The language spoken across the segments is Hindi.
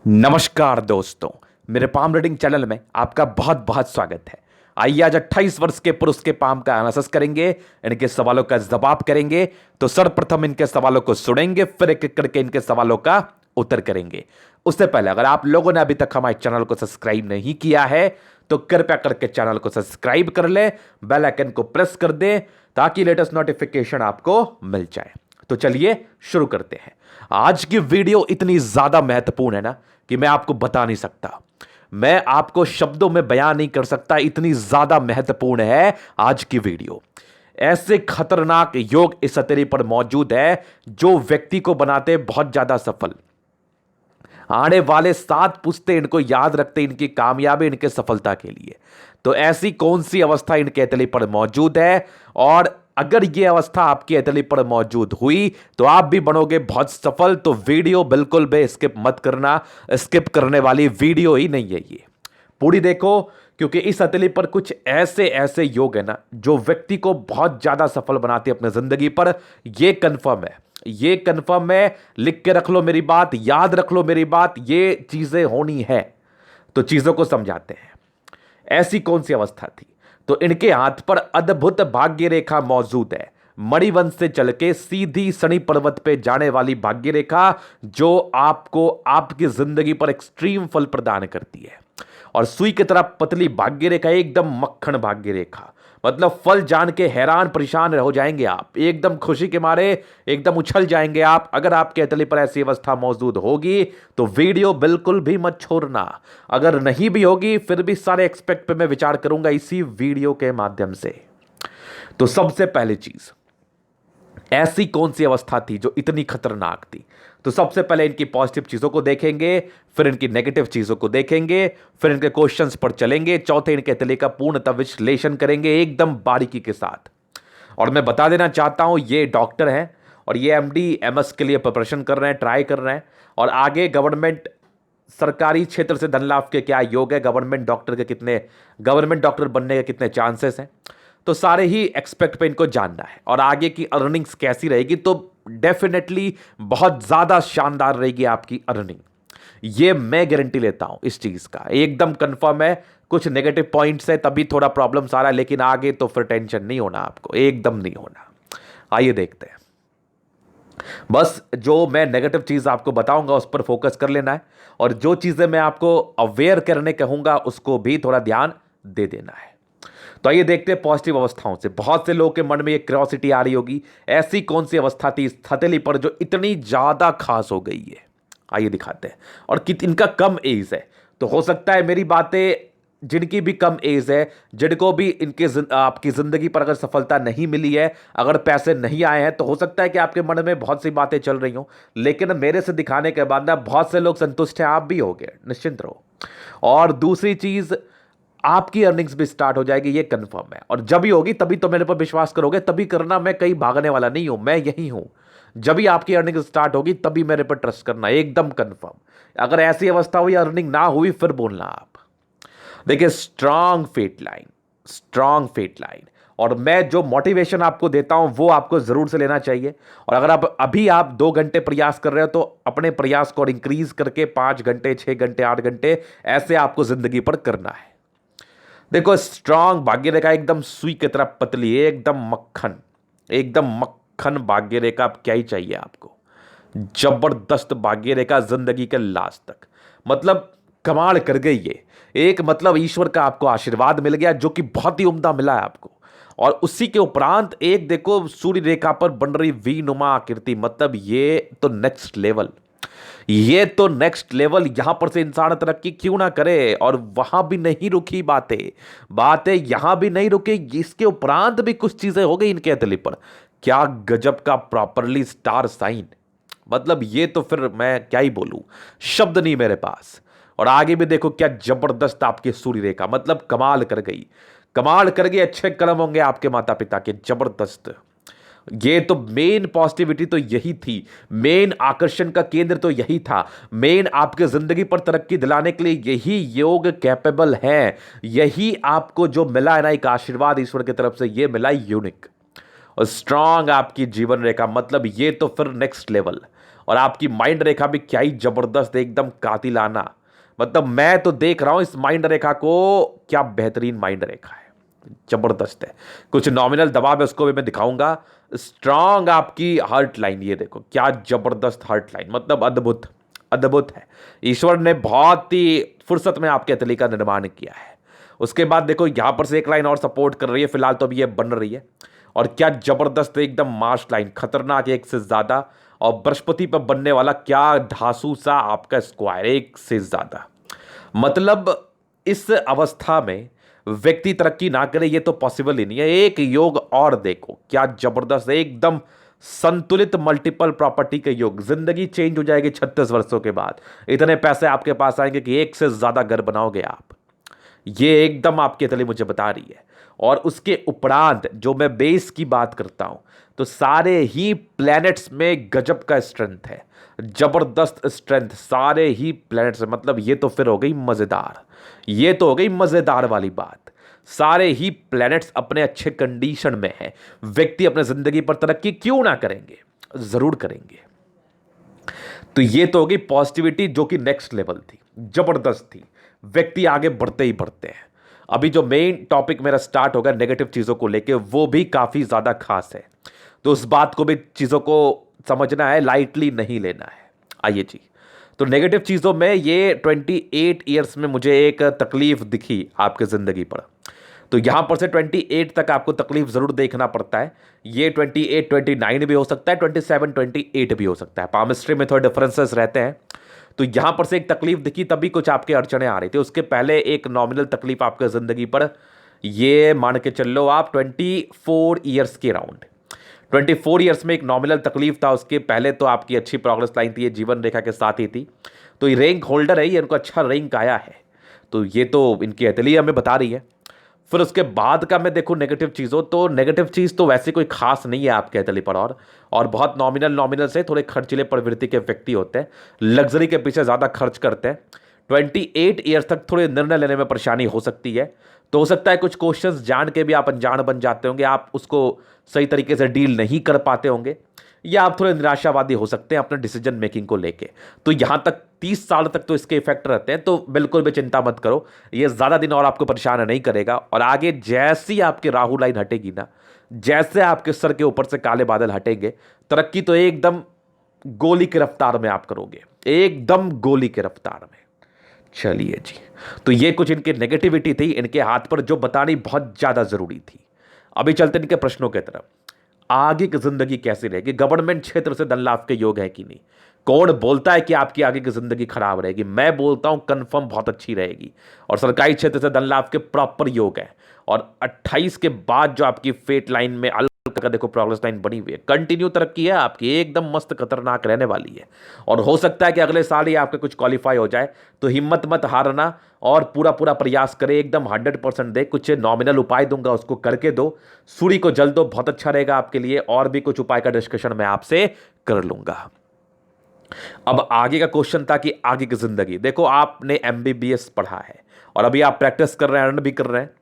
नमस्कार दोस्तों, मेरे पाम रीडिंग चैनल में आपका बहुत बहुत स्वागत है। आइए आज 28 वर्ष के पुरुष के पाम का एनालिसिस करेंगे, इनके सवालों का जवाब करेंगे। तो सर्वप्रथम इनके सवालों को सुनेंगे, फिर एक एक करके इनके सवालों का उत्तर करेंगे। उससे पहले अगर आप लोगों ने अभी तक हमारे चैनल को सब्सक्राइब नहीं किया है तो कृपया करके चैनल को सब्सक्राइब कर ले, बेल आइकन को प्रेस कर दे ताकि लेटेस्ट नोटिफिकेशन आपको मिल जाए। तो चलिए शुरू करते हैं। आज की वीडियो इतनी ज्यादा महत्वपूर्ण है ना कि मैं आपको बता नहीं सकता, मैं आपको शब्दों में बयान नहीं कर सकता, इतनी ज्यादा महत्वपूर्ण है आज की वीडियो। ऐसे खतरनाक योग इस हथेली पर मौजूद है जो व्यक्ति को बनाते बहुत ज्यादा सफल। आने वाले 7 पुश्ते इनको याद रखते इनकी कामयाबी, इनके सफलता के लिए। तो ऐसी कौन सी अवस्था इनके हथेली पर मौजूद है, और अगर यह अवस्था आपकी हथेली पर मौजूद हुई तो आप भी बनोगे बहुत सफल। तो वीडियो बिल्कुल भी स्किप मत करना, स्किप करने वाली वीडियो ही नहीं है ये, पूरी देखो। क्योंकि इस हथेली पर कुछ ऐसे ऐसे योग है ना जो व्यक्ति को बहुत ज्यादा सफल बनाते हैं अपनी जिंदगी पर। यह कंफर्म है, ये कंफर्म है। लिख के रख लो मेरी बात, याद रख लो मेरी बात, ये चीजें होनी है। तो चीजों को समझाते हैं। ऐसी कौन सी अवस्था थी? तो इनके हाथ पर अद्भुत भाग्य रेखा मौजूद है, मणिवंश से चल के सीधी शनि पर्वत पे जाने वाली भाग्य रेखा, जो आपको आपकी जिंदगी पर एक्सट्रीम फल प्रदान करती है। और सुई की तरह पतली भाग्य रेखा, एकदम मक्खन भाग्य रेखा। मतलब फल जान के हैरान परेशान हो जाएंगे आप, एकदम खुशी के मारे एकदम उछल जाएंगे आप। अगर आपके हथेली पर ऐसी अवस्था मौजूद होगी तो वीडियो बिल्कुल भी मत छोड़ना। अगर नहीं भी होगी फिर भी सारे एक्सपेक्ट पे मैं विचार करूंगा इसी वीडियो के माध्यम से। तो सबसे पहली चीज, ऐसी कौन सी अवस्था थी जो इतनी खतरनाक थी? तो सबसे पहले इनकी पॉजिटिव चीजों को देखेंगे, फिर इनकी नेगेटिव चीजों को देखेंगे, फिर इनके क्वेश्चंस पर चलेंगे, चौथे इनके हथेली का पूर्णतः विश्लेषण करेंगे एकदम बारीकी के साथ। और मैं बता देना चाहता हूं, ये डॉक्टर हैं और ये एमडी एमएस के लिए प्रिपरेशन कर रहे हैं, ट्राई कर रहे हैं। और आगे गवर्नमेंट सरकारी क्षेत्र से धन लाभ के क्या योग है, गवर्नमेंट डॉक्टर के कितने, गवर्नमेंट डॉक्टर बनने के कितने चांसेस हैं, तो सारे ही एक्सपेक्ट पे इनको जानना है। और आगे की अर्निंग्स कैसी रहेगी, तो डेफिनेटली बहुत ज्यादा शानदार रहेगी आपकी अर्निंग, ये मैं गारंटी लेता हूं इस चीज का, एकदम कंफर्म है। कुछ नेगेटिव पॉइंट्स है तभी थोड़ा प्रॉब्लम आ रहा है, लेकिन आगे तो फिर टेंशन नहीं होना आपको, एकदम नहीं होना। आइए देखते हैं। बस जो मैं नेगेटिव चीज आपको बताऊंगा उस पर फोकस कर लेना है, और जो चीजें मैं आपको अवेयर करने कहूंगा उसको भी थोड़ा ध्यान दे देना है। तो आइए देखते हैं पॉजिटिव अवस्थाओं से। बहुत से लोगों के मन में ये क्यूरियोसिटी आ रही होगी, ऐसी कौन सी अवस्था थी इस हथेली पर जो इतनी ज्यादा खास हो गई है। आइए दिखाते हैं। और इनका कम एज है, तो हो सकता है मेरी बातें जिनकी भी कम एज है, जिनको भी इनके आपकी जिंदगी पर अगर सफलता नहीं मिली है, अगर पैसे नहीं आए हैं, तो हो सकता है कि आपके मन में बहुत सी बातें चल रही हों, लेकिन मेरे से दिखाने के बाद ना बहुत से लोग संतुष्ट हैं, आप भी होगे, निश्चिंत रहो। और दूसरी चीज, आपकी अर्निंग्स भी स्टार्ट हो जाएगी, ये कंफर्म है। और जब भी होगी तभी तो मेरे पर विश्वास करोगे, तभी करना, मैं कहीं भागने वाला नहीं हूं, मैं यही हूं। जब भी आपकी अर्निंग स्टार्ट होगी तभी मेरे पर ट्रस्ट करना, एकदम कंफर्म। अगर ऐसी अवस्था हुई, अर्निंग ना हुई, फिर बोलना आप। देखिए, strong fate line, strong fate line. और मैं जो मोटिवेशन आपको देता हूं वो आपको जरूर से लेना चाहिए। और अगर आप 2 घंटे प्रयास कर रहे हो तो अपने प्रयास को और इंक्रीज करके 5 घंटे, 6 घंटे, 8 घंटे, ऐसे आपको जिंदगी पर करना है। देखो, स्ट्रांग भाग्य रेखा एकदम सुई की तरह पतली, एकदम मक्खन, एकदम मक्खन भाग्य रेखा। अब क्या ही चाहिए आपको? जबरदस्त भाग्य रेखा जिंदगी के लास्ट तक, मतलब कमाल कर गई ये। एक मतलब ईश्वर का आपको आशीर्वाद मिल गया जो कि बहुत ही उम्दा मिला है आपको। और उसी के उपरांत एक देखो, सूर्य रेखा पर बन रही वी नुमा आकृति, मतलब ये तो नेक्स्ट लेवल, ये तो नेक्स्ट लेवल। यहां पर से इंसान तरक्की क्यों ना करे। और वहां भी नहीं रुकी बातें, बातें यहां भी नहीं रुकी, इसके उपरांत भी कुछ चीजें हो गई इनके हथेली पर। क्या गजब का प्रॉपरली स्टार साइन, मतलब ये तो फिर मैं क्या ही बोलूं, शब्द नहीं मेरे पास। और आगे भी देखो क्या जबरदस्त आपकी सूर्य रेखा, मतलब कमाल कर गई, कमाल कर गई। अच्छे कर्म होंगे आपके माता पिता के, जबरदस्त। ये तो मेन पॉजिटिविटी तो यही थी, मेन आकर्षण का केंद्र तो यही था, मेन आपके जिंदगी पर तरक्की दिलाने के लिए यही योग कैपेबल है। यही आपको जो मिला है ना, एक आशीर्वाद ईश्वर की तरफ से, ये मिला यूनिक और स्ट्रांग आपकी जीवन रेखा, मतलब ये तो फिर नेक्स्ट लेवल। और आपकी माइंड रेखा भी क्या ही जबरदस्त, एकदम कातिलाना। मतलब मैं तो देख रहा हूं इस माइंड रेखा को, क्या बेहतरीन माइंड रेखा है, जबरदस्त है। कुछ नॉमिनल दबाव है उसको भी मैं दिखाऊंगा। स्ट्रांग आपकी हार्ट लाइन, ये देखो क्या जबरदस्त हार्ट लाइन, मतलब अद्भुत, अद्भुत है। ईश्वर ने बहुत ही फुर्सत में आपके हथेली का निर्माण किया है। उसके बाद देखो यहां पर से एक लाइन और सपोर्ट कर रही है, फिलहाल तो अभी ये बन रही है। और क्या जबरदस्त एकदम मार्श लाइन, खतरनाक एक से ज्यादा। और बृहस्पति पर बनने वाला क्या धासु सा आपका स्क्वायर, एक से ज्यादा। मतलब इस अवस्था में व्यक्ति तरक्की ना करे ये तो पॉसिबल ही नहीं है। एक योग और देखो क्या जबरदस्त, एकदम संतुलित मल्टीपल प्रॉपर्टी के योग। जिंदगी चेंज हो जाएगी 36 वर्षों के बाद। इतने पैसे आपके पास आएंगे कि एक से ज्यादा घर बनाओगे आप। ये एकदम आपके तले मुझे बता रही है। और उसके उपरांत जो मैं बेस की बात करता हूं, तो सारे ही प्लैनेट्स में गजब का स्ट्रेंथ है, जबरदस्त स्ट्रेंथ सारे ही प्लैनेट्स। मतलब ये तो फिर हो गई मजेदार, ये तो हो गई मजेदार वाली बात। सारे ही प्लैनेट्स अपने अच्छे कंडीशन में हैं। व्यक्ति अपने जिंदगी पर तरक्की क्यों ना करेंगे, जरूर करेंगे। तो ये तो हो गई पॉजिटिविटी जो कि नेक्स्ट लेवल थी, जबरदस्त थी। व्यक्ति आगे बढ़ते ही बढ़ते हैं। अभी जो मेन टॉपिक मेरा स्टार्ट होगा नेगेटिव चीजों को लेके, वो भी काफी ज्यादा खास है। तो उस बात को भी चीजों को समझना है, लाइटली नहीं लेना है। आइए जी, तो नेगेटिव चीजों में ये 28 ईयर्स में मुझे एक तकलीफ दिखी आपके जिंदगी पर। तो यहां पर से 28 तक आपको तकलीफ जरूर देखना पड़ता है। ये 28 29 भी हो सकता है, 27 28 भी हो सकता है। पामिस्ट्री में थोड़े डिफरेंसेस रहते हैं। तो यहां पर से एक तकलीफ दिखी तभी कुछ आपके अड़चने आ रही थी। उसके पहले एक नॉमिनल तकलीफ आपके जिंदगी पर, ये मान के चल लो आप 24 ईयर्स के राउंड। 24 ईयर्स में एक नॉमिनल तकलीफ था। उसके पहले तो आपकी अच्छी प्रोग्रेस लाइन थी, ये जीवन रेखा के साथ ही थी। तो ये रैंक होल्डर है, ये इनको अच्छा रैंक आया है। तो ये तो इनकी हथेली हमें बता रही है। फिर उसके बाद का मैं देखूं नेगेटिव चीज़ों, तो नेगेटिव चीज़ तो वैसे कोई खास नहीं है आपके हथेली पर। और बहुत नॉमिनल नॉमिनल से थोड़े खर्चीले प्रवृत्ति के व्यक्ति होते हैं, लग्जरी के पीछे ज़्यादा खर्च करते हैं। 28 ईयर्स तक थोड़े निर्णय लेने में परेशानी हो सकती है। तो हो सकता है कुछ क्वेश्चंस जान के भी आप अनजान बन जाते होंगे, आप उसको सही तरीके से डील नहीं कर पाते होंगे, या आप थोड़े निराशावादी हो सकते हैं अपने डिसीजन मेकिंग को लेके। तो यहां तक 30 साल तक तो इसके इफेक्ट रहते हैं। तो बिल्कुल भी चिंता मत करो, ये ज्यादा दिन और आपको परेशान नहीं करेगा। और आगे जैसी आपकी राहु लाइन हटेगी ना, जैसे आपके सर के ऊपर से काले बादल हटेंगे, तरक्की तो एकदम गोली की रफ्तार में आप करोगे, एकदम गोली की रफ्तार में। चलिए जी, तो ये कुछ इनकी नेगेटिविटी थी, इनके हाथ पर जो बतानी बहुत ज्यादा जरूरी थी। अभी चलते इनके प्रश्नों की तरफ। आगे की जिंदगी कैसी रहेगी, गवर्नमेंट क्षेत्र से धन लाभ के योग है कि नहीं। कौन बोलता है कि आपकी आगे की जिंदगी खराब रहेगी, मैं बोलता हूं कंफर्म बहुत अच्छी रहेगी। और सरकारी क्षेत्र से धन लाभ के प्रॉपर योग है। और 28 के बाद जो आपकी फेट लाइन में का देखो प्रोग्रेस लाइन बनी हुई है, कंटिन्यू तरक्की है आपकी, एकदम मस्त खतरनाक रहने वाली है। और हो सकता है कि अगले साल ही आपके कुछ क्वालिफाई हो जाए। तो हिम्मत मत हारना और पूरा पूरा प्रयास करें, एकदम 100% दे। कुछ नॉमिनल उपाय दूंगा उसको करके दो, सूर्य को जल दो, बहुत अच्छा रहेगा आपके लिए। और भी कुछ उपाय का डिस्कशन मैं आपसे कर लूंगा। अब आगे का क्वेश्चन था कि आगे की जिंदगी देखो, आपने एमबीबीएस पढ़ा है और अभी आप प्रैक्टिस कर रहे हैं, अर्न भी कर रहे हैं।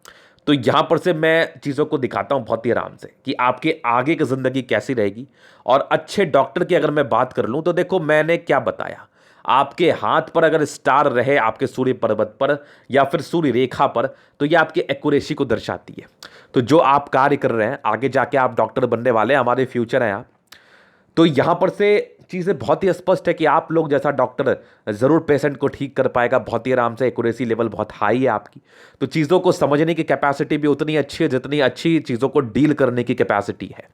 तो यहां पर से मैं चीज़ों को दिखाता हूं बहुत ही आराम से कि आपके आगे की ज़िंदगी कैसी रहेगी। और अच्छे डॉक्टर की अगर मैं बात कर लूं, तो देखो मैंने क्या बताया, आपके हाथ पर अगर स्टार रहे आपके सूर्य पर्वत पर या फिर सूर्य रेखा पर, तो ये आपकी एक्यूरेसी को दर्शाती है। तो जो आप कार्य कर रहे हैं, आगे जाके आप डॉक्टर बनने वाले हैं, हमारे फ्यूचर हैं आप। तो यहां पर से चीज़ें बहुत ही स्पष्ट है कि आप लोग जैसा डॉक्टर ज़रूर पेशेंट को ठीक कर पाएगा, बहुत ही आराम से। एक्यूरेसी लेवल बहुत हाई है आपकी। तो चीज़ों को समझने की कैपेसिटी भी उतनी अच्छी है जितनी अच्छी चीज़ों को डील करने की कैपेसिटी है।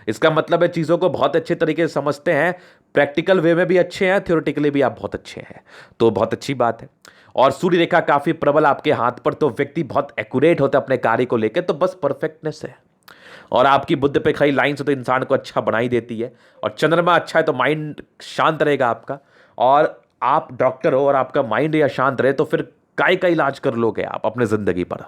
इसका मतलब है चीज़ों को बहुत अच्छे तरीके से समझते हैं, प्रैक्टिकल वे में भी अच्छे हैं, थ्योरेटिकली भी आप बहुत अच्छे हैं। तो बहुत अच्छी बात है। और सूर्य रेखा काफ़ी प्रबल आपके हाथ पर, तो व्यक्ति बहुत एक्यूरेट होता है अपने कार्य को लेकर, तो बस परफेक्टनेस है। और आपकी बुद्ध पे खड़ी लाइन से तो इंसान को अच्छा बना ही देती है। और चंद्रमा अच्छा है तो माइंड शांत रहेगा आपका। और आप डॉक्टर हो और आपका माइंड या शांत रहे, तो फिर काय का इलाज कर लोगे आप अपने जिंदगी पर।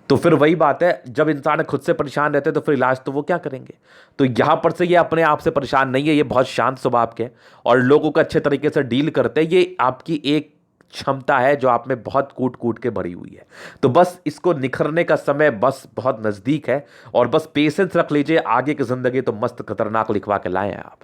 तो फिर वही बात है, जब इंसान खुद से परेशान रहते हैं तो फिर इलाज तो वो क्या करेंगे। तो यहां पर से ये अपने आप से परेशान नहीं है, ये बहुत शांत स्वभाव के और लोगों को अच्छे तरीके से डील करते हैं। ये आपकी एक क्षमता है जो आप में बहुत कूट कूट के भरी हुई है। तो बस इसको निखरने का समय बस बहुत नजदीक है। और बस पेशेंस रख लीजिए, आगे की जिंदगी तो मस्त खतरनाक लिखवा के लाए हैं आप।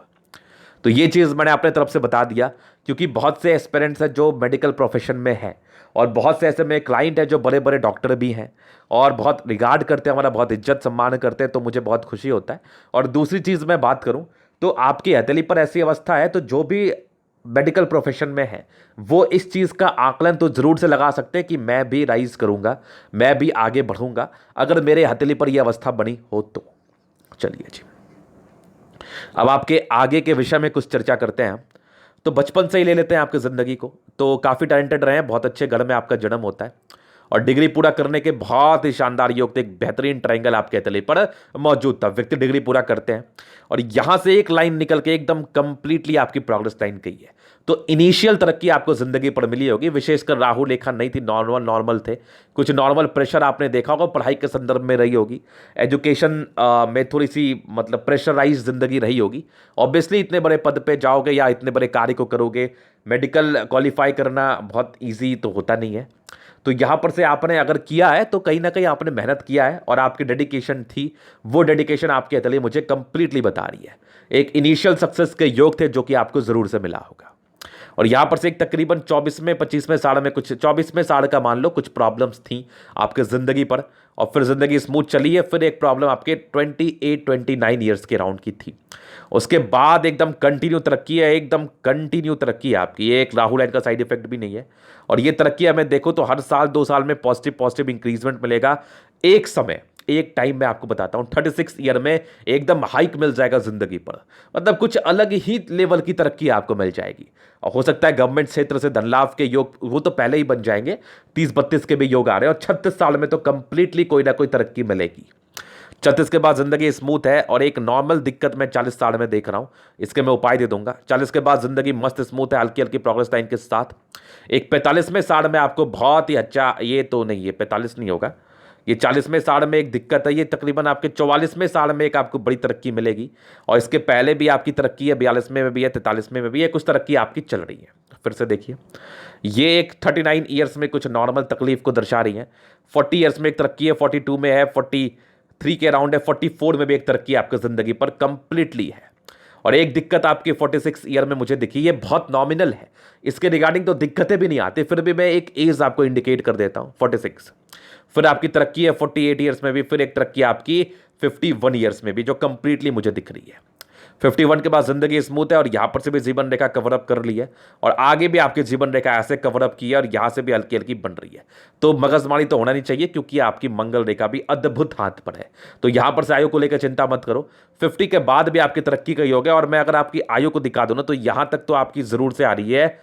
तो ये चीज़ मैंने अपने तरफ से बता दिया, क्योंकि बहुत से एस्पिरेंट्स हैं जो मेडिकल प्रोफेशन में हैं, और बहुत से ऐसे मेरे क्लाइंट हैं जो बड़े बड़े डॉक्टर भी हैं और बहुत रिगार्ड करते हैं, हमारा बहुत इज्जत सम्मान करते हैं, तो मुझे बहुत खुशी होता है। और दूसरी चीज़ मैं बात करूं तो आपकी हथेली पर ऐसी अवस्था है, तो जो भी मेडिकल प्रोफेशन में है वो इस चीज़ का आकलन तो ज़रूर से लगा सकते हैं कि मैं भी राइज करूंगा, मैं भी आगे बढ़ूंगा अगर मेरे हथेली पर यह अवस्था बनी हो तो। चलिए जी, अब आपके आगे के विषय में कुछ चर्चा करते हैं। तो बचपन से ही ले लेते हैं आपकी ज़िंदगी को। तो काफ़ी टैलेंटेड रहे हैं, बहुत अच्छे घर में आपका जन्म होता है और डिग्री पूरा करने के बहुत ही शानदार योग थे, एक बेहतरीन ट्रायंगल आपके हथेली पर मौजूद था। व्यक्ति डिग्री पूरा करते हैं और यहां से एक लाइन निकल के एकदम कंप्लीटली आपकी प्रोग्रेस लाइन गई है। तो इनिशियल तरक्की आपको जिंदगी पर मिली होगी, विशेषकर राहु रेखा नहीं थी, नॉर्मल थे। कुछ नॉर्मल प्रेशर आपने देखा होगा, पढ़ाई के संदर्भ में रही होगी, एजुकेशन में थोड़ी सी मतलब प्रेशराइज जिंदगी रही होगी। ऑब्वियसली इतने बड़े पद पे जाओगे या इतने बड़े कार्य को करोगे, मेडिकल क्वालिफाई करना बहुत ईजी तो होता नहीं है। तो यहाँ पर से आपने अगर किया है तो कहीं ना कहीं आपने मेहनत किया है और आपकी डेडिकेशन थी, वो डेडिकेशन आपके हथेली मुझे कंप्लीटली बता रही है। एक इनिशियल सक्सेस के योग थे जो कि आपको ज़रूर से मिला होगा। और यहाँ पर से एक तकरीबन 24वें 25वें साल में, कुछ 24वें साल का मान लो, कुछ प्रॉब्लम्स थी आपके ज़िंदगी पर और फिर ज़िंदगी स्मूथ चली है। फिर एक प्रॉब्लम आपके 28-29 ईयर्स के राउंड की थी। उसके बाद एकदम कंटिन्यू तरक्की है, एकदम कंटिन्यू तरक्की है आपकी। ये एक राहु लाइन का साइड इफेक्ट भी नहीं है। और ये तरक्की हमें देखो तो हर साल 2 साल में पॉजिटिव इंक्रीजमेंट मिलेगा। एक समय, एक टाइम मैं आपको बताता हूं, 36 ईयर में एकदम हाइक मिल जाएगा जिंदगी पर। मतलब कुछ अलग ही लेवल की तरक्की आपको मिल जाएगी। और हो सकता है गवर्नमेंट क्षेत्र से धन लाभ के योग वो तो पहले ही बन जाएंगे, 30-32 के भी योग आ रहे हैं और 36 साल में तो कंप्लीटली कोई ना कोई तरक्की मिलेगी। 36 के बाद जिंदगी स्मूथ है और एक नॉर्मल दिक्कत मैं 40 साल में देख रहा हूं, इसके मैं उपाय दे दूंगा। 40 के बाद जिंदगी मस्त स्मूथ है, हल्की हल्की प्रोग्रेस लाइन के साथ। एक 45वें साल में आपको बहुत ही अच्छा, ये तो नहीं है 45 नहीं होगा, ये 40वें साल में एक दिक्कत है, ये तकरीबन आपके 44वें साल में एक आपको बड़ी तरक्की मिलेगी। और इसके पहले भी आपकी तरक्की है, 42वें में भी है, 43वें में भी है, कुछ तरक्की आपकी चल रही है। फिर से देखिए, ये एक 39 ईयर्स में कुछ नॉर्मल तकलीफ को दर्शा रही है। 40 ईयर्स में एक तरक्की है, 42 में है, 43 के अराउंड है, 44 में भी एक तरक्की आपकी जिंदगी पर कंप्लीटली है। और एक दिक्कत आपकी 46 ईयर में मुझे दिखी, ये बहुत नॉमिनल है, इसके रिगार्डिंग तो दिक्कतें भी नहीं आती, फिर भी मैं एक एज आपको इंडिकेट कर देता हूं, 46। फिर आपकी तरक्की है 48 ईयर्स में भी, फिर एक तरक्की आपकी 51 ईयर्स में भी जो कंप्लीटली मुझे दिख रही है। 51 के बाद जिंदगी स्मूथ है और यहां पर से भी जीवन रेखा कवर अप कर ली है और आगे भी आपकी जीवन रेखा ऐसे कवर अप की है और यहां से भी हल्की हल्की बन रही है। तो मगजमारी तो होना नहीं चाहिए क्योंकि आपकी मंगल रेखा भी अद्भुत हाथ पर है। तो यहां पर से आयु को लेकर चिंता मत करो, 50 के बाद भी आपकी तरक्की का योग है। और मैं अगर आपकी आयु को दिखा दूं ना तो यहां तक तो आपकी जरूर से आ रही है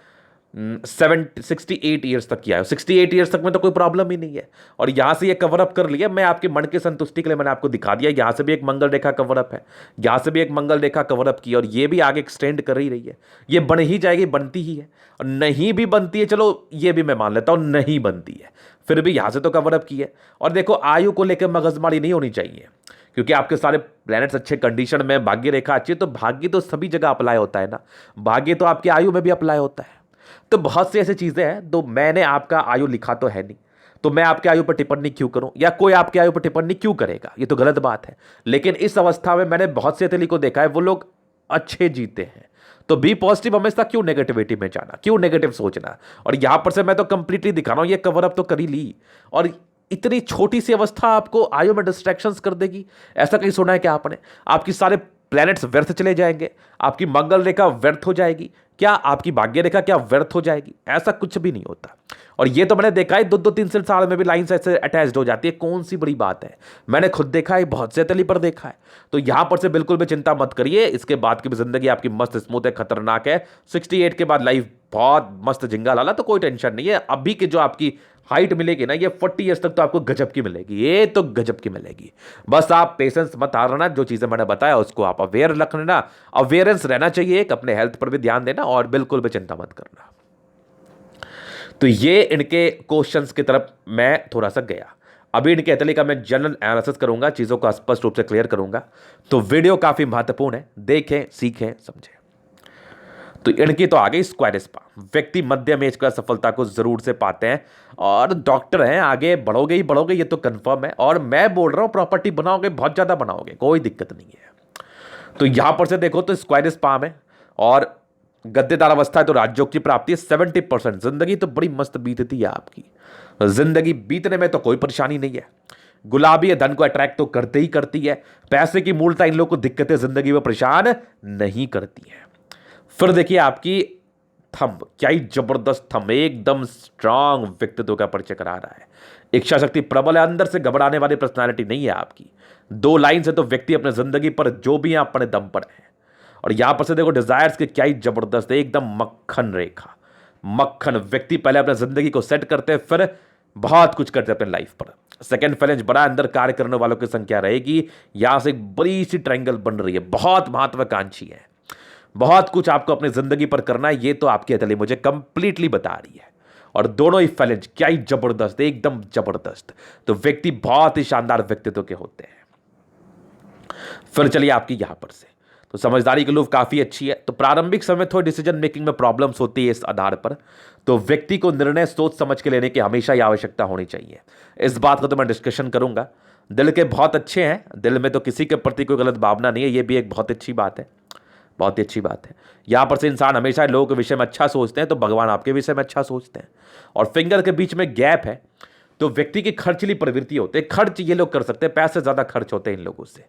68 ईयर्स तक किया है। 68 ईयर्स तक में तो कोई प्रॉब्लम ही नहीं है और यहां से ये कवर अप कर लिया। मैं आपके मन की संतुष्टि के लिए मैंने आपको दिखा दिया, यहां से भी एक मंगल रेखा कवर अप है, यहां से भी एक मंगल रेखा कवर अप की और ये भी आगे एक्सटेंड कर ही रही है। ये बन ही जाएगी, बनती ही है। और नहीं भी बनती है, चलो ये भी मैं मान लेता हूं नहीं बनती है, फिर भी यहां से तो कवर अप की है। और देखो, आयु को लेकर मगजमारी नहीं होनी चाहिए क्योंकि आपके सारे प्लैनेट्स अच्छे कंडीशन में, भाग्य रेखा अच्छी है, तो भाग्य तो सभी जगह अप्लाई होता है ना, भाग्य तो आपकी आयु में भी अप्लाई होता है। तो बहुत सी ऐसी चीजें हैं, तो मैंने आपका आयु लिखा तो है नहीं, तो मैं आपके आयु पर टिप्पणी क्यों करूं या कोई आपके आयु पर टिप्पणी क्यों करेगा, ये तो गलत बात है। लेकिन इस अवस्था में मैंने बहुत से एथलीट को देखा है, वो लोग अच्छे जीते हैं। तो बी पॉजिटिव हमेशा, क्यों नेगेटिविटी में जाना, क्यों नेगेटिव सोचना। और यहां पर से मैं तो कंप्लीटली दिखा रहा हूं, ये कवर अप तो कर ही ली। और इतनी छोटी सी अवस्था आपको आयु में डिस्ट्रैक्शंस कर देगी, ऐसा कहीं सुना है क्या आपने? आपकी सारे प्लैनेट्स व्यर्थ चले जाएंगे, आपकी मंगल रेखा व्यर्थ हो जाएगी क्या, आपकी भाग्य रेखा क्या व्यर्थ हो जाएगी? ऐसा कुछ भी नहीं होता। और ये तो मैंने देखा है, 2-3 साल में भी लाइन्स ऐसे अटैच्ड हो जाती है, कौन सी बड़ी बात है। मैंने खुद देखा है, बहुत से तली पर देखा है। तो यहां पर से बिल्कुल भी चिंता मत करिए, इसके बाद की भी जिंदगी आपकी मस्त स्मूथ है, खतरनाक है। 68 के बाद लाइफ बहुत मस्त जिंगा लाला, तो कोई टेंशन नहीं है। अभी की जो आपकी हाइट मिलेगी ना, ये 40 ईयर्स तक तो आपको गजब की मिलेगी, ये तो गजब की मिलेगी। बस आप पेशेंस मत हारना, जो चीजें मैंने बताया उसको आप अवेयर रख लेना, अवेयरेंस रहना चाहिए, एक अपने हेल्थ पर भी ध्यान देना और बिल्कुल भी चिंता मत करना। तो ये इनके क्वेश्चंस की तरफ मैं थोड़ा सा गया। अभी इनके एथली का मैं जनरल एनालिसिस करूंगा, चीजों को स्पष्ट रूप से क्लियर करूंगा। तो वीडियो काफी महत्वपूर्ण है, देखें, सीखें, समझें। तो इनकी तो आ गई स्क्वायर स्पा। व्यक्ति मध्यम एज का सफलता को जरूर से पाते हैं और डॉक्टर हैं, आगे बढ़ोगे ही बढ़ोगे, ये तो कंफर्म है। और मैं बोल रहा हूं प्रॉपर्टी बनाओगे, बहुत ज्यादा बनाओगे, कोई दिक्कत नहीं है। तो यहां पर से देखो तो स्क्वायर स्पा में और गद्देदार अवस्था है तो राजयोग की प्राप्ति है 70%। जिंदगी तो बड़ी मस्त बीतती है आपकी, जिंदगी बीतने में तो कोई परेशानी नहीं है। गुलाबी है, धन को अट्रैक्ट तो करते ही करती है। पैसे की मूलता इन लोगों को दिक्कतें जिंदगी में परेशान नहीं करती है। फिर देखिए आपकी थंब, क्या ही जबरदस्त थंब, एकदम स्ट्रांग व्यक्तित्व का परिचय करा रहा है। इच्छा शक्ति प्रबल है, अंदर से घबराने वाली पर्सनालिटी नहीं है आपकी। 2 लाइन से तो व्यक्ति अपने जिंदगी पर जो भी है अपने दम पर है। और यहां पर से देखो डिजायर्स के क्या ही जबरदस्त है, एकदम मक्खन रेखा, मक्खन। व्यक्ति पहले अपने जिंदगी को सेट करते हैं, फिर बहुत कुछ करते हैं अपने लाइफ पर। सेकंड फैलेंज बड़ा, अंदर कार्य करने वालों की संख्या रहेगी। यहां से एक बड़ी सी ट्रायंगल बन रही है, बहुत महत्वाकांक्षी है, बहुत कुछ आपको अपनी जिंदगी पर करना है, ये तो आपकी हथेली मुझे कंप्लीटली बता रही है। और दोनों ही फैलेंज क्या ही जबरदस्त, एकदम जबरदस्त। तो व्यक्ति बहुत ही शानदार व्यक्तित्व के होते हैं। फिर चलिए आपकी यहां पर से, तो समझदारी की लूफ काफी अच्छी है। तो प्रारंभिक समय थोड़ी डिसीजन मेकिंग में प्रॉब्लम्स होती है इस आधार पर, तो व्यक्ति को निर्णय सोच समझ के लेने की हमेशा ही आवश्यकता होनी चाहिए। इस बात को तो मैं डिस्कशन करूंगा। दिल के बहुत अच्छे हैं, दिल में तो किसी के प्रति कोई गलत भावना नहीं है, ये भी एक बहुत अच्छी बात है, बहुत ही अच्छी बात है। यहां पर से इंसान हमेशा लोगों के विषय में अच्छा सोचते हैं, तो भगवान आपके विषय में अच्छा सोचते हैं। और फिंगर के बीच में गैप है, तो व्यक्ति की खर्चीली प्रवृत्ति होती है, खर्च ये लोग कर सकते हैं, पैसे ज्यादा खर्च होते हैं इन लोगों से।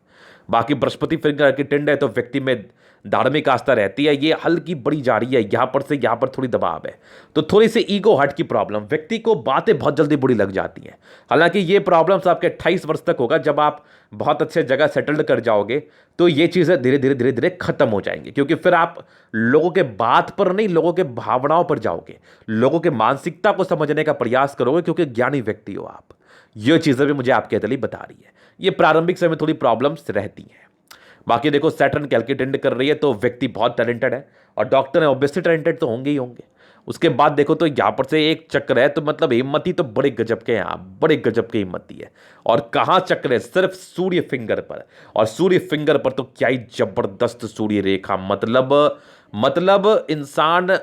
बाकी बृहस्पति फिंगर की टिंड है, तो व्यक्ति में धार्मिक आस्था रहती है, ये हल्की बड़ी जा रही है, यहां पर से यहां पर थोड़ी दबाव है, तो थोड़ी सी ईगो हट की प्रॉब्लम, व्यक्ति को बातें बहुत जल्दी बुरी लग जाती हैं। हालांकि ये प्रॉब्लम्स आपके 28 वर्ष तक होगा, जब आप बहुत अच्छे जगह सेटल्ड कर जाओगे तो ये चीजें धीरे धीरे धीरे धीरे खत्म हो जाएंगी, क्योंकि फिर आप लोगों के बात पर नहीं, लोगों के भावनाओं पर जाओगे, लोगों के मानसिकता को समझने का प्रयास करोगे, क्योंकि ज्ञानी व्यक्ति हो आप। ये चीजें भी मुझे आपके हथेली बता रही है। ये प्रारंभिक समय में थोड़ी प्रॉब्लम्स रहती हैं। बाकी देखो सैटर्न कैलकुलेट कर रही है, तो व्यक्ति बहुत टैलेंटेड है, और डॉक्टर है ऑब्वियसली टैलेंटेड तो होंगे ही होंगे। उसके बाद देखो तो यहां पर से एक चक्र है, तो मतलब हिम्मती तो बड़े गजब के हैं, बड़े गजब की हिम्मती है। और कहां चक्र है? सिर्फ सूर्य फिंगर पर, और सूर्य फिंगर पर तो क्या ही जबरदस्त सूर्य रेखा, मतलब इंसान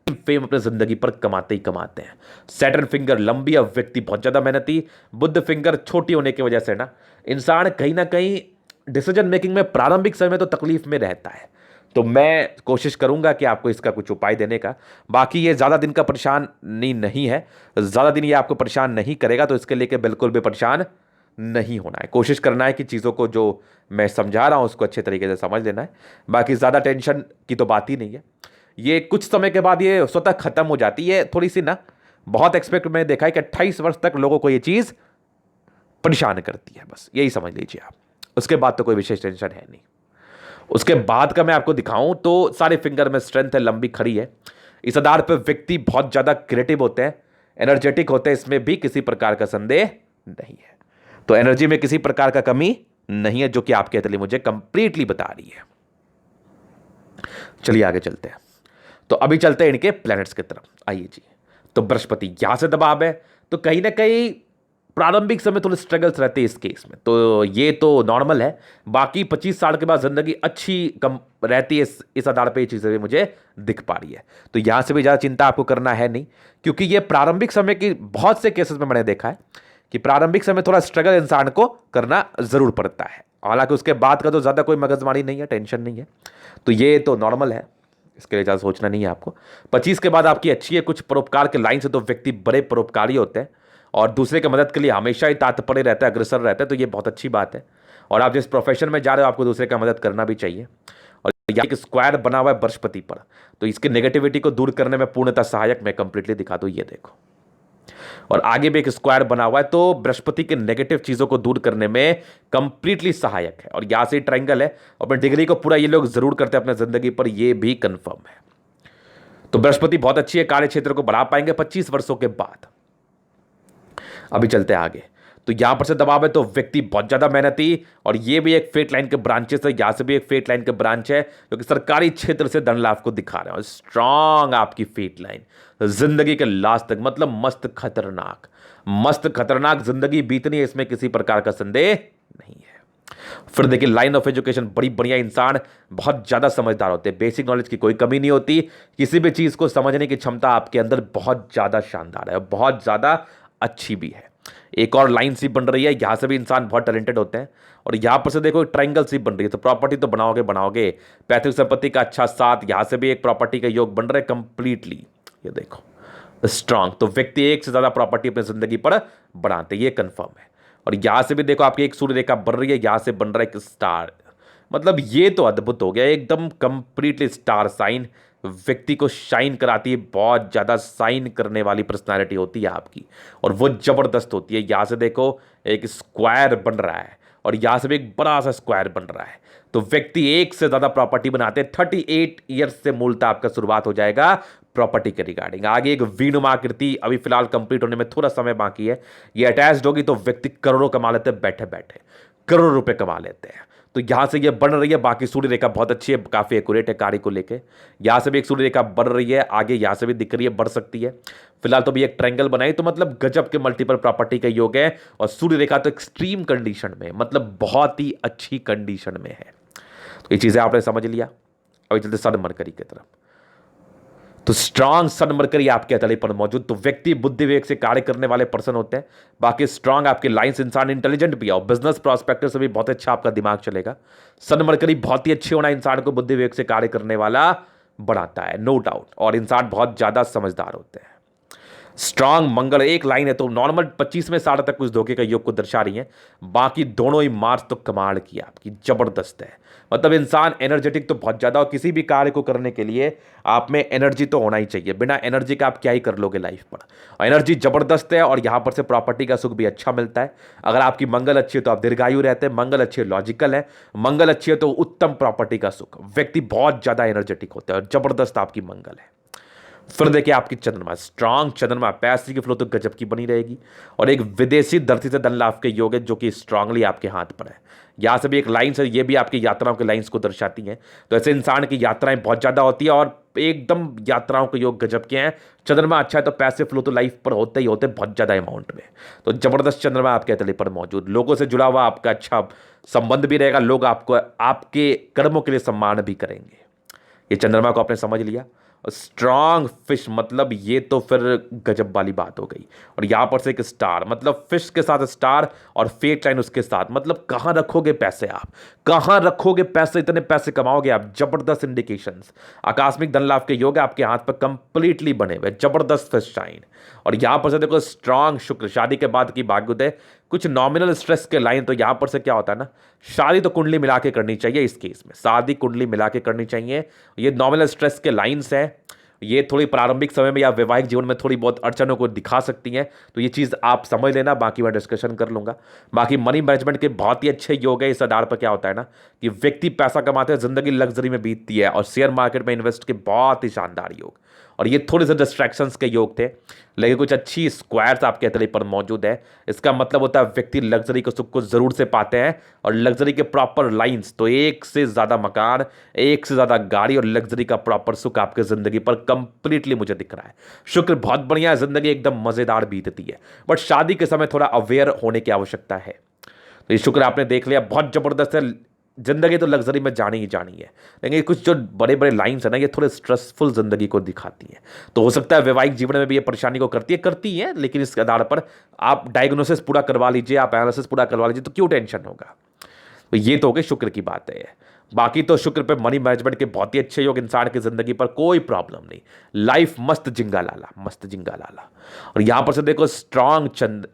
फेम अपने जिंदगी पर कमाते ही कमाते हैं। सैटर्न फिंगर लंबी, और व्यक्ति बहुत ज्यादा मेहनती। बुध फिंगर छोटी होने की वजह से ना इंसान कहीं ना कहीं डिसीजन मेकिंग में प्रारंभिक समय तो तकलीफ में रहता है। तो मैं कोशिश करूंगा कि आपको इसका कुछ उपाय देने का। बाकी ये ज़्यादा दिन का परेशान नहीं है, ज़्यादा दिन ये आपको परेशान नहीं करेगा, तो इसके लेके बिल्कुल भी परेशान नहीं होना है। कोशिश करना है कि चीज़ों को जो मैं समझा रहा हूँ उसको अच्छे तरीके से समझ लेना है। बाकी ज़्यादा टेंशन की तो बात ही नहीं है। ये कुछ समय के बाद ये स्वतः खत्म हो जाती है, थोड़ी सी ना, बहुत एक्सपेक्ट मैंने देखा है कि 28 वर्ष तक लोगों को ये चीज़ परेशान करती है, बस यही समझ लीजिए आप। उसके बाद तो कोई विशेष टेंशन है नहीं। उसके बाद का मैं आपको दिखाऊं तो सारे फिंगर में स्ट्रेंथ है, लंबी खड़ी है। इस आधार पर व्यक्ति बहुत ज्यादा क्रिएटिव होते हैं, एनर्जेटिक होते हैं, इसमें भी किसी प्रकार का संदेह नहीं है। तो एनर्जी में किसी प्रकार का कमी नहीं है, जो कि आपके हथेली मुझे कंप्लीटली बता रही है। चलिए आगे चलते हैं। तो अभी चलते हैं इनके प्लैनेट्स की तरफ। आइए जी। तो बृहस्पति यहां से दबाव है, तो कहीं ना कहीं प्रारंभिक समय थोड़े स्ट्रगल्स रहते हैं इस केस में, तो ये तो नॉर्मल है। बाकी 25 साल के बाद जिंदगी अच्छी कम रहती है, इस आधार पे ये चीज़ें भी मुझे दिख पा रही है। तो यहां से भी ज़्यादा चिंता आपको करना है नहीं, क्योंकि ये प्रारंभिक समय की बहुत से केसेस में मैंने देखा है कि प्रारंभिक समय थोड़ा स्ट्रगल इंसान को करना जरूर पड़ता है। हालांकि उसके बाद का तो ज़्यादा कोई मगजमारी नहीं है, टेंशन नहीं है, तो ये तो नॉर्मल है, इसके लिए ज़्यादा सोचना नहीं है आपको। 25 के बाद आपकी अच्छी है, कुछ परोपकार के लाइन से तो व्यक्ति बड़े परोपकारी होते हैं, और दूसरे की मदद के लिए हमेशा ही तात्पर्य रहता है, अग्रसर रहता है, तो ये बहुत अच्छी बात है। और आप जिस प्रोफेशन में जा रहे हो आपको दूसरे का मदद करना भी चाहिए। और यहाँ एक स्क्वायर बना हुआ है बृहस्पति पर, तो इसके नेगेटिविटी को दूर करने में पूर्णतः सहायक मैं कंप्लीटली दिखा दूं, ये देखो। और आगे भी एक स्क्वायर बना हुआ है, तो बृहस्पति के नेगेटिव चीजों को दूर करने में कंप्लीटली सहायक है। और यहां से ट्रायंगल है, और अपनी डिग्री को पूरा ये लोग जरूर करते हैं अपने जिंदगी पर, ये भी कंफर्म है। तो बृहस्पति बहुत अच्छी है, कार्य क्षेत्र को बढ़ा पाएंगे 25 वर्षों के बाद। अभी चलते हैं आगे। तो यहां पर से दबाव है, तो व्यक्ति बहुत ज्यादा मेहनती, और ये भी एक फेट लाइन के ब्रांचेस है, यहां से भी एक फेट लाइन के ब्रांच है, जो कि सरकारी क्षेत्र से धन लाभ को दिखा रहे हैं। स्ट्रांग आपकी फेट लाइन जिंदगी के लास्ट तक, मतलब मस्त खतरनाक जिंदगी बीतनी है, इसमें किसी प्रकार का संदेह नहीं है। फिर देखिए लाइन ऑफ एजुकेशन बड़ी बढ़िया, इंसान बहुत ज्यादा समझदार होते हैं, बेसिक नॉलेज की कोई कमी नहीं होती, किसी भी चीज को समझने की क्षमता आपके अंदर बहुत ज्यादा शानदार है, बहुत ज्यादा अच्छी भी है। एक और लाइन सी बन रही है, यहां से भी इंसान बहुत टैलेंटेड होते हैं। और यहां पर से देखो एक ट्रायंगल सी बन रही है, तो प्रॉपर्टी तो बनाओगे बनाओगे। पैतृक संपत्ति का अच्छा साथ, यहां से भी एक प्रॉपर्टी का योग बन रहा है कंप्लीटली। ये देखो स्ट्रांग, तो व्यक्ति एक से ज्यादा प्रॉपर्टी अपनी जिंदगी पर बनाते, ये कंफर्म है। और यहां से भी देखो आपकी एक सूर्य रेखा बन रही है, यहां से बन रहा है एक स्टार। मतलब ये तो अद्भुत हो गया, एकदम कंप्लीटली स्टार साइन। व्यक्ति को शाइन कराती है, बहुत ज्यादा शाइन करने वाली पर्सनालिटी होती है आपकी, और वो जबरदस्त होती है। यहां से देखो एक स्क्वायर बन रहा है, और यहां से भी एक बड़ा सा स्क्वायर बन रहा है। तो व्यक्ति एक से ज्यादा प्रॉपर्टी बनाते हैं। 38 ईयर्स से मूलतः आपका शुरुआत हो जाएगा प्रॉपर्टी के रिगार्डिंग। आगे एक वीनुमा आकृति अभी फिलहाल कंप्लीट होने में थोड़ा समय बाकी है। ये अटैच्ड होगी तो व्यक्ति करोड़ों कमा लेते हैं, बैठे बैठे करोड़ों रुपए कमा लेते हैं। तो यहां से ये बन रही है। बाकी सूर्य रेखा बहुत अच्छी है, काफी एक्यूरेट है कार्य को लेके। यहां से भी एक सूर्य रेखा बढ़ रही है, आगे यहां से भी दिख रही है, बढ़ सकती है। फिलहाल तो भी एक ट्रायंगल बनाई, तो मतलब गजब के मल्टीपल प्रॉपर्टी का योग है। और सूर्य रेखा तो एक्सट्रीम कंडीशन में, मतलब बहुत ही अच्छी कंडीशन में है। तो ये चीजें आपने समझ लिया। अभी चलते सन मरकरी की तरफ। तो स्ट्रांग सन मरकरी आपके हथेली पर मौजूद, तो व्यक्ति बुद्धि विवेक से कार्य करने वाले पर्सन होते हैं। बाकी स्ट्रांग आपके लाइंस, इंसान इंटेलिजेंट भी है, और बिजनेस प्रोस्पेक्टिव से भी बहुत अच्छा आपका दिमाग चलेगा। सन मरकरी बहुत ही अच्छे होना इंसान को बुद्धि विवेक से कार्य करने वाला बनाता है, नो डाउट। और इंसान बहुत ज्यादा समझदार होते हैं। स्ट्रांग मंगल एक लाइन है, तो नॉर्मल 25 में 60 तक कुछ धोखे का योग को दर्शा रही है। बाकी दोनों ही मार्च तो कमाल की आपकी जबरदस्त है। मतलब इंसान एनर्जेटिक तो बहुत ज्यादा, और किसी भी कार्य को करने के लिए आप में एनर्जी तो होना ही चाहिए। बिना एनर्जी का आप क्या ही कर लोगे लाइफ पर। और एनर्जी जबरदस्त है, और यहां पर से प्रॉपर्टी का सुख भी अच्छा मिलता है। अगर आपकी मंगल अच्छी है तो आप दीर्घायु रहते हैं, मंगल अच्छी है लॉजिकल है, मंगल अच्छी है तो उत्तम प्रॉपर्टी का सुख। व्यक्ति बहुत ज्यादा एनर्जेटिक होता है, और जबरदस्त आपकी मंगल है। फिर देखिए आपकी चंद्रमा, स्ट्रांग चंद्रमा, पैसे की फ्लो तो गजब की बनी रहेगी। और एक विदेशी धरती से धन लाभ के योग है, जो कि स्ट्रांगली आपके हाथ पर है। यहां से भी एक लाइन है, ये भी आपकी यात्राओं के लाइंस को दर्शाती हैं। तो ऐसे इंसान की यात्राएं बहुत ज्यादा होती है, और एकदम यात्राओं के योग गजब के हैं। चंद्रमा अच्छा है तो पैसे फ्लो तो लाइफ पर होते ही होते, बहुत ज्यादा अमाउंट में। तो जबरदस्त चंद्रमा आपके हथेली पर मौजूद, लोगों से जुड़ा हुआ आपका अच्छा संबंध भी रहेगा। लोग आपको आपके कर्मों के लिए सम्मान भी करेंगे। ये चंद्रमा को आपने समझ लिया। स्ट्रांग फिश, मतलब ये तो फिर गजब वाली बात हो गई। और यहां पर से एक स्टार, मतलब फिश के साथ स्टार, और फेट लाइन उसके साथ। मतलब कहां रखोगे पैसे आप, कहां रखोगे पैसे, इतने पैसे कमाओगे आप। जबरदस्त इंडिकेशंस, आकस्मिक धन लाभ के योग आपके हाथ पर कंप्लीटली बने हुए, जबरदस्त फिश साइन। और यहां पर से देखो स्ट्रांग शुक्र, शादी के बाद की भाग्योदय, कुछ नॉमिनल स्ट्रेस के लाइन। तो यहां पर से क्या होता है ना, शादी तो कुंडली मिला के करनी चाहिए। इस केस में शादी कुंडली मिला के करनी चाहिए। ये नॉमिनल स्ट्रेस के लाइंस हैं। ये थोड़ी प्रारंभिक समय में या वैवाहिक जीवन में थोड़ी बहुत अड़चनों को दिखा सकती हैं, तो ये चीज़ आप समझ लेना। बाकी मैं डिस्कशन कर लूंगा। बाकी मनी मैनेजमेंट के बहुत ही अच्छे योग है। इस आधार पर क्या होता है ना कि व्यक्ति पैसा कमाते हैं, जिंदगी लग्जरी में बीतती है, और शेयर मार्केट में इन्वेस्ट के बहुत ही शानदार योग। और ये थोड़े से डिस्ट्रैक्शंस के योग थे, लेकिन कुछ अच्छी स्क्वायर्स आपके हथेली पर मौजूद है। इसका मतलब होता है व्यक्ति लग्जरी के सुख को जरूर से पाते हैं, और लग्जरी के प्रॉपर लाइंस। तो एक से ज्यादा मकान, एक से ज्यादा गाड़ी, और लग्जरी का प्रॉपर सुख आपके जिंदगी पर कंप्लीटली मुझे दिख रहा है। शुक्र बहुत बढ़िया है, जिंदगी एकदम मजेदार बीतती है, बट शादी के समय थोड़ा अवेयर होने की आवश्यकता है। तो ये शुक्र आपने देख लिया, बहुत जबरदस्त है। जिंदगी तो लग्जरी में जानी ही जानी है, लेकिन कुछ जो बड़े बड़े लाइंस है ना, ये थोड़े स्ट्रेसफुल जिंदगी को दिखाती हैं। तो हो सकता है वैवाहिक जीवन में भी ये परेशानी को करती है, लेकिन इसके आधार पर आप डायग्नोसिस पूरा करवा लीजिए, आप एनालिसिस पूरा करवा लीजिए, तो क्यों टेंशन होगा। तो ये तो हो गई शुक्र की बात है। बाकी तो शुक्र पे मनी मैनेजमेंट के बहुत ही अच्छे योग, इंसान की जिंदगी पर कोई प्रॉब्लम नहीं, लाइफ मस्त जिंगा लाला, मस्त जिंगा लाला। और यहां पर से देखो स्ट्रांग चंद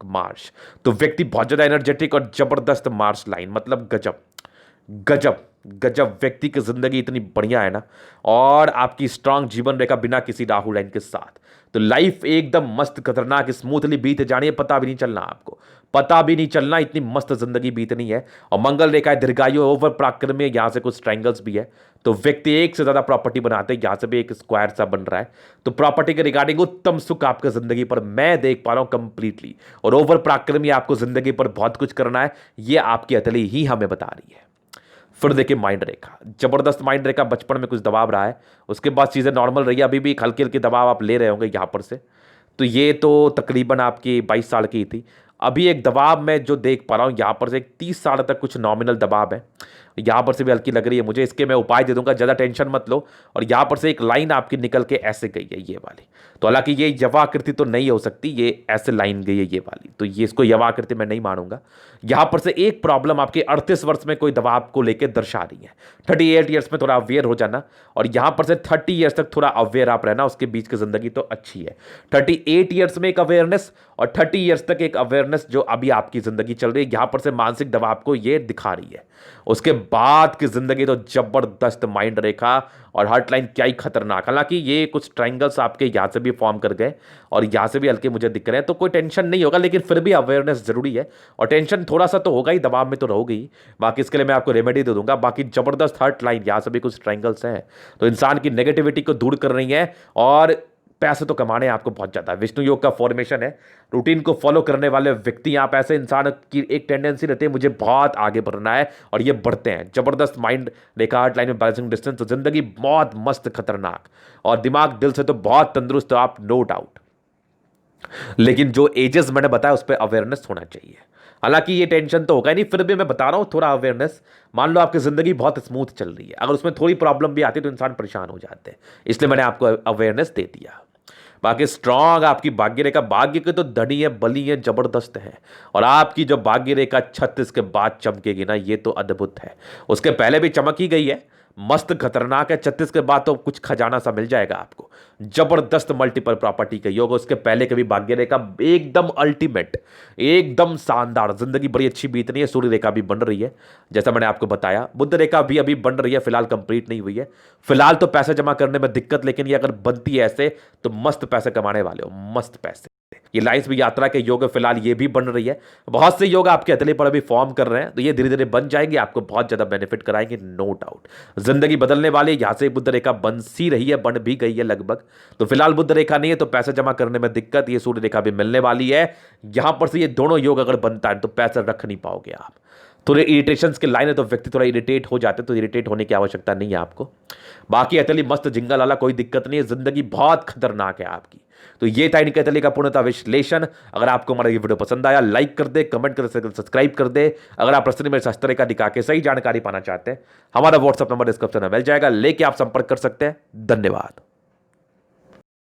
मार्च, तो व्यक्ति बहुत ज्यादा एनर्जेटिक और जबरदस्त मार्च लाइन, मतलब गजब गजब गजब। व्यक्ति की जिंदगी इतनी बढ़िया है ना, और आपकी स्ट्रांग जीवन रेखा बिना किसी राहु लाइन के साथ, तो लाइफ एकदम मस्त खतरनाक स्मूथली बीत जानी है, पता भी नहीं चलना आपको, पता भी नहीं चलना, इतनी मस्त जिंदगी बीतनी है। और मंगल रेखा दीर्घायु ओवर पराक्रम में, यहां से कुछ ट्रायंगल्स भी है। तो व्यक्ति एक से ज्यादा प्रॉपर्टी बनाते हैं, यहां से भी एक स्क्वायर सा बन रहा है। तो प्रॉपर्टी के रिगार्डिंग उत्तम सुख आपके जिंदगी पर मैं देख पा रहा हूं कंप्लीटली। और ओवर पराक्रम आपको जिंदगी पर बहुत कुछ करना है, ये आपकी हथेली ही हमें बता रही है। फिर देखिए माइंड रेखा, जबरदस्त माइंड रेखा। बचपन में कुछ दबाव रहा है, उसके बाद चीज़ें नॉर्मल रही है, अभी भी हल्की हल्की दबाव आप ले रहे होंगे यहाँ पर से। तो ये तो तकरीबन आपकी 22 साल की थी। अभी एक दबाव मैं जो देख पा रहा हूँ यहाँ पर से, एक 30 साल तक कुछ नॉमिनल दबाव है। यहां पर से भी हल्की लग रही है मुझे, इसके मैं उपाय दे दूंगा, ज्यादा टेंशन मत लो। और यहां पर से एक लाइन आपकी निकल के ऐसे गई है ये वाली, तो हालांकि ये यवाकृति तो नहीं हो सकती, ये ऐसे लाइन गई है ये वाली, तो ये इसको यवाकृति मैं नहीं मानूंगा। यहां पर से एक प्रॉब्लम आपके 38 वर्ष में कोई दवा आपको लेके दर्शा रही है। 38 ईयर्स में थोड़ा अवेयर हो जाना, और यहां पर से 30 ईयर्स तक थोड़ा अवेयर आप रहना, उसके बीच की जिंदगी तो अच्छी है। 38 ईयर्स में एक अवेयरनेस और 30 ईयर्स तक एक अवेयरनेस जो अभी आपकी जिंदगी चल रही है, यहां पर से मानसिक दवा आपको ये दिखा रही है। उसके बाद की जिंदगी तो जबरदस्त माइंड रेखा और हार्ट लाइन क्या ही खतरनाक। हालांकि ये कुछ ट्रायंगल्स आपके यहां से भी फॉर्म कर गए और यहां से भी हल्के मुझे दिख रहे हैं, तो कोई टेंशन नहीं होगा, लेकिन फिर भी अवेयरनेस जरूरी है। और टेंशन थोड़ा सा तो होगा ही, दबाव में तो रहोगे ही। बाकी इसके लिए मैं आपको रेमेडी दे दूंगा। बाकी जबरदस्त हार्ट लाइन यहां से भी कुछ ट्रायंगल्स हैं, तो इंसान की नेगेटिविटी को दूर कर रही है और पैसे तो कमाने हैं आपको बहुत ज्यादा। विष्णु योग का फॉर्मेशन है, रूटीन को फॉलो करने वाले व्यक्ति, आप ऐसे इंसान की एक टेंडेंसी रहती है मुझे बहुत आगे बढ़ना है, और ये बढ़ते हैं। जबरदस्त माइंड रेखा, हार्ट लाइन में बैलेंसिंग डिस्टेंस, तो जिंदगी बहुत मस्त खतरनाक, और दिमाग दिल से तो बहुत तंदुरुस्त हो आप, नो डाउट। लेकिन जो एजेस मैंने बताया उस पर अवेयरनेस होना चाहिए। हालांकि ये टेंशन तो होगा ही नहीं, फिर भी मैं बता रहा हूं थोड़ा अवेयरनेस। मान लो आपकी जिंदगी बहुत स्मूथ चल रही है, अगर उसमें थोड़ी प्रॉब्लम भी आती है तो इंसान परेशान हो जाते हैं, इसलिए मैंने आपको अवेयरनेस दे दिया। बाकी स्ट्रांग आपकी भाग्य रेखा, भाग्य की तो धनी है, बली है, जबरदस्त है। और आपकी जो भाग्य रेखा 36 के बाद चमकेगी ना, ये तो अद्भुत है। उसके पहले भी चमक ही गई है, मस्त खतरनाक है। 36 के बाद तो कुछ खजाना सा मिल जाएगा आपको। जबरदस्त मल्टीपल प्रॉपर्टी का योग। उसके पहले कभी भाग्य रेखा एकदम अल्टीमेट, एकदम शानदार, जिंदगी बड़ी अच्छी बीतनी है। सूर्य रेखा भी बन रही है जैसा मैंने आपको बताया, बुध रेखा भी अभी बन रही है, फिलहाल कंप्लीट नहीं हुई है। फिलहाल तो पैसे जमा करने में दिक्कत, लेकिन ये अगर बनती है ऐसे तो मस्त पैसे कमाने वाले हो, मस्त पैसे। ये लाइन्स भी यात्रा के योग है, फिलहाल ये भी बन रही है। बहुत से योग आपके हथेली पर अभी फॉर्म कर रहे हैं, तो ये धीरे धीरे बन जाएंगे, आपको बहुत ज्यादा बेनिफिट कराएंगे, नो डाउट। जिंदगी बदलने वाली है। यहां से बुध रेखा बन सी रही है, बन भी गई है लगभग। तो फिलहाल बुध रेखा नहीं है तो पैसे जमा करने में दिक्कत, ये सूर्य रेखा भी मिलने वाली है। यहां पर से ये दोनों योग अगर बनता है तो पैसे रख नहीं पाओगे आप। थोड़े इरिटेशंस के लाइन है तो व्यक्ति थोड़ा इरिटेट हो जाते हैं, तो इरिटेट होने की आवश्यकता नहीं है आपको। बाकी अतली मस्त जिंगल वाला, कोई दिक्कत नहीं है, जिंदगी बहुत खतरनाक है आपकी। तो ये था इनके अतली का पूर्णतः विश्लेषण। अगर आपको हमारा ये वीडियो पसंद आया, लाइक कर दे, कमेंट कर दे, सब्सक्राइब कर दे। अगर आप प्रश्न में शास्त्र का दिखा के सही जानकारी पाना चाहते हैं, हमारा व्हाट्सएप नंबर डिस्क्रिप्शन में मिल जाएगा, लेके आप संपर्क कर सकते हैं। धन्यवाद।